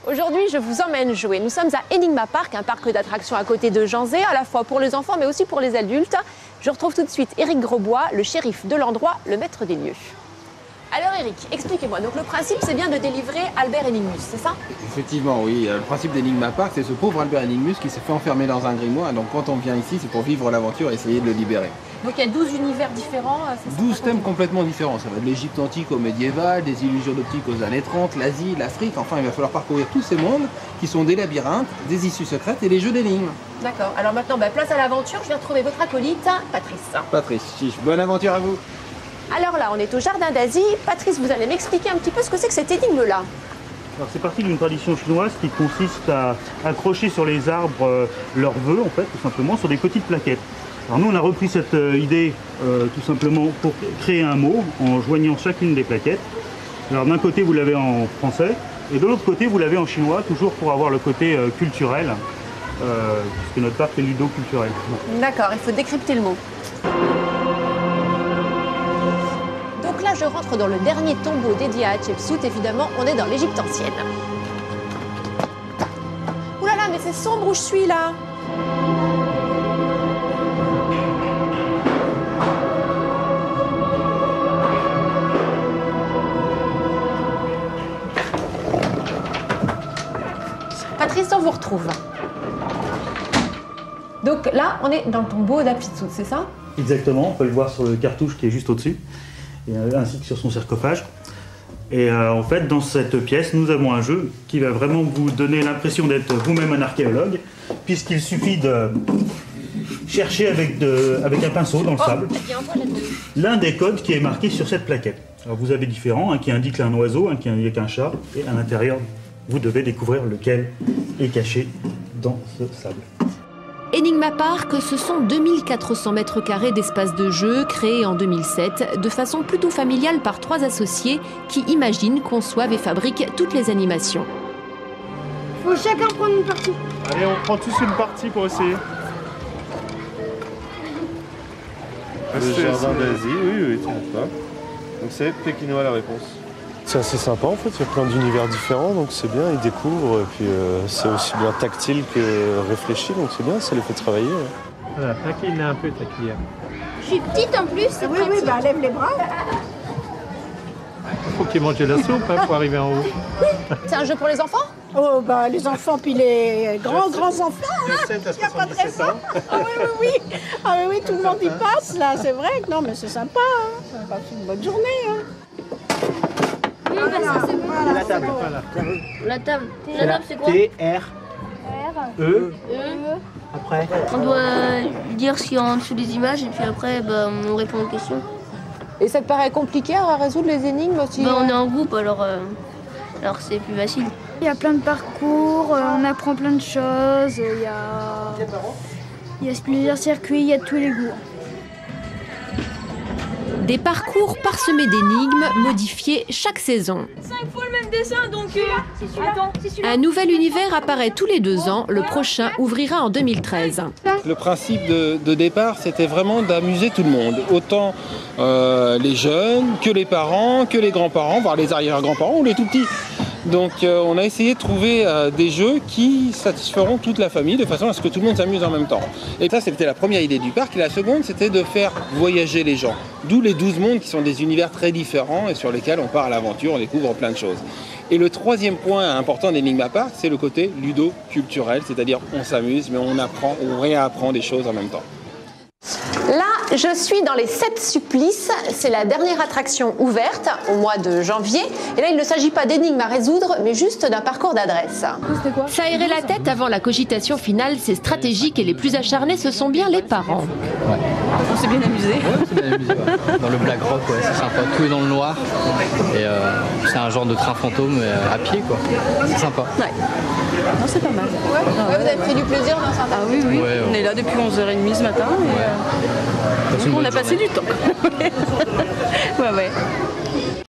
Aujourd'hui, je vous emmène jouer. Nous sommes à Enigma Park, un parc d'attractions à côté de Janzé, à la fois pour les enfants mais aussi pour les adultes. Je retrouve tout de suite Éric Grosbois, le shérif de l'endroit, le maître des lieux. Alors Éric, expliquez-moi. Donc le principe, c'est bien de délivrer Albert Enigmus, c'est ça? Effectivement, oui. Le principe d'Enigma Park, c'est ce pauvre Albert Enigmus qui s'est fait enfermer dans un grimoire. Donc quand on vient ici, c'est pour vivre l'aventure et essayer de le libérer. Donc il y a 12 univers différents. 12 thèmes complètement différents. Ça va de l'Égypte antique au médiéval, des illusions d'optique aux années 30, l'Asie, l'Afrique. Enfin, il va falloir parcourir tous ces mondes qui sont des labyrinthes, des issues secrètes et les jeux d'énigmes. D'accord. Alors maintenant, place à l'aventure. Je vais retrouver votre acolyte, Patrice. Patrice, chiche, bonne aventure à vous. Alors là, on est au Jardin d'Asie. Patrice, vous allez m'expliquer un petit peu ce que c'est que cette énigme-là. Alors c'est parti d'une tradition chinoise qui consiste à accrocher sur les arbres leurs vœux, en fait, tout simplement, sur des petites plaquettes. Alors nous, on a repris cette idée tout simplement pour créer un mot en joignant chacune des plaquettes. Alors d'un côté, vous l'avez en français, et de l'autre côté, vous l'avez en chinois, toujours pour avoir le côté culturel, puisque notre parc est ludo-culturel. D'accord, il faut décrypter le mot. Donc là, je rentre dans le dernier tombeau dédié à Hatshepsut. Évidemment, on est dans l'Égypte ancienne. Ouh là là, mais c'est sombre où je suis là. Patrice, on vous retrouve. Donc là, on est dans le tombeau d'Hatshepsut, c'est ça? Exactement, on peut le voir sur le cartouche qui est juste au-dessus, ainsi que sur son sarcophage. Et en fait, dans cette pièce, nous avons un jeu qui va vraiment vous donner l'impression d'être vous-même un archéologue, puisqu'il suffit de chercher avec un pinceau dans le sable l'un des codes qui est marqué sur cette plaquette. Alors vous avez différents, un qui indique un oiseau, un qui indique un chat, et à l'intérieur, vous devez découvrir lequel est caché dans ce sable. Enigma Park, ce sont 2400 mètres carrés d'espace de jeu créés en 2007 de façon plutôt familiale par 3 associés qui imaginent, conçoivent et fabriquent toutes les animations. Faut chacun prendre une partie. Allez, on prend tous une partie pour essayer. Le Jardin d'Asie, oui, tu pas. Donc c'est pékinois la réponse. C'est assez sympa en fait, il y a plein d'univers différents, donc c'est bien, ils découvrent, et puis c'est aussi bien tactile que réfléchi, donc c'est bien, ça les fait travailler. Ouais. Voilà, taquine un peu ta cuillère. Je suis petite en plus, c'est pratique. Oui, lève les bras. Il faut qu'il mange de la soupe pour arriver en haut. C'est un jeu pour les enfants? Oh, les enfants, puis les grands enfants, hein. Il n'y a pas de raison. Oui. Ah oui, tout le monde y passe, là, c'est vrai. Non, mais c'est sympa, hein. Ça passe une bonne journée, hein. La table. La table, c'est quoi? T-R-E. Après. On doit dire ce qu'il y a en dessous des images et puis après on répond aux questions. Et ça te paraît compliqué à résoudre les énigmes aussi? On est en groupe alors c'est plus facile. Il y a plein de parcours, on apprend plein de choses, il y a plusieurs circuits, il y a de tous les goûts. Des parcours parsemés d'énigmes modifiés chaque saison. 5 fois le même dessin donc... Attends, Un nouvel univers apparaît tous les 2 ans, le prochain ouvrira en 2013. Le principe de départ, c'était vraiment d'amuser tout le monde. Autant les jeunes, que les parents, que les grands-parents, voire les arrière-grands-parents ou les tout-petits. Donc on a essayé de trouver des jeux qui satisferont toute la famille de façon à ce que tout le monde s'amuse en même temps. Et ça, c'était la première idée du parc. Et la seconde, c'était de faire voyager les gens. D'où les 12 mondes qui sont des univers très différents et sur lesquels on part à l'aventure, on découvre plein de choses. Et le troisième point important d'Enigma Park, c'est le côté ludo-culturel, c'est-à-dire on s'amuse, mais on apprend, on réapprend des choses en même temps. Là, je suis dans les 7 supplices. C'est la dernière attraction ouverte au mois de janvier. Et là, il ne s'agit pas d'énigmes à résoudre, mais juste d'un parcours d'adresse. S'aérer la tête avant la cogitation finale, c'est stratégique et les plus acharnés, ce sont bien les parents. Ouais. On s'est bien amusé. Ouais, on s'est bien amusé. Ouais. Dans le Black Rock, ouais, c'est sympa. Tout est dans le noir. Et c'est un genre de train fantôme à pied, quoi. C'est sympa. Ouais. Non, c'est pas mal. Ouais, vous avez pris du plaisir dans ça? Ah oui, oui. Ouais, on est là depuis 11h30 ce matin. Et, on a passé du temps. Ouais.